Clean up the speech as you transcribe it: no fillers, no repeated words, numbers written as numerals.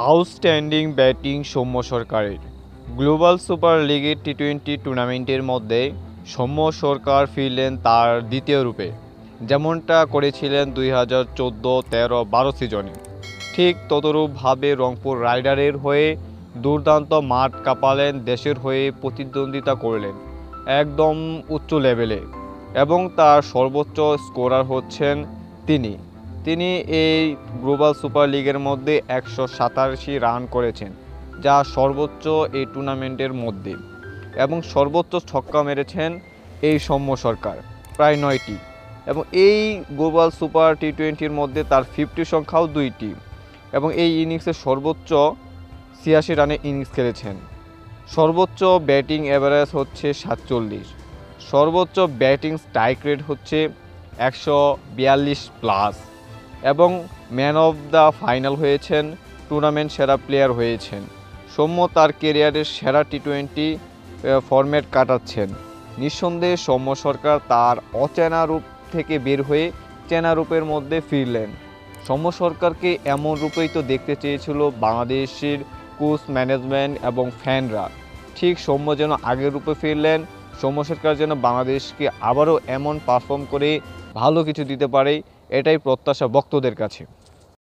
Outstanding batting Soumya সরকারের। Global super লিগের টি-20 টুর্নামেন্টের মধ্যে সৌম্য সরকার ফিরলেন তার দ্বিতীয় রূপে, যেমনটা করেছিলেন 2014-13-12 সিজনে। ঠিক তদরূপভাবে রংপুর রাইডারের হয়ে দুর্দান্ত মাঠ কাঁপালেন, দেশের হয়ে প্রতিদ্বন্দ্বিতা করলেন একদম উচ্চ লেভেলে, এবং তার সর্বোচ্চ স্কোরার হচ্ছেন তিনি। তিনি এই গ্লোবাল সুপার লিগের মধ্যে 187 রান করেছেন, যা সর্বোচ্চ এই টুর্নামেন্টের মধ্যে, এবং সর্বোচ্চ ছক্কা মেরেছেন এই সৌম্য সরকার, প্রায় 9টি। এবং এই গ্লোবাল সুপার টি-20-র মধ্যে তার 50 সংখ্যাও 2টি, এবং এই ইনিংসে সর্বোচ্চ 86 রানে ইনিংস খেলেছেন। সর্বোচ্চ ব্যাটিং অ্যাভারেজ হচ্ছে 47, সর্বোচ্চ ব্যাটিং স্ট্রাইক রেট হচ্ছে 142+, এবং ম্যান অফ দ্য ফাইনাল হয়েছেন, টুর্নামেন্ট সেরা প্লেয়ার হয়েছেন। সৌম্য তার কেরিয়ারের সেরা টি-20 ফরম্যাট কাটাচ্ছেন। নিঃসন্দেহে সৌম্য সরকার তার অচেনা রূপ থেকে বের হয়ে চেনা রূপের মধ্যে ফিরলেন। সৌম্য সরকারকে এমন রূপেই তো দেখতে চেয়েছিল বাংলাদেশের কোচ, ম্যানেজমেন্ট এবং ফ্যানরা। ঠিক সৌম্য যেন আগের রূপে ফিরলেন, সৌম্য সরকার যেন বাংলাদেশকে আবারও এমন পারফর্ম করে ভালো কিছু দিতে পারে, এটাই প্রত্যাশা ভক্তদের কাছে।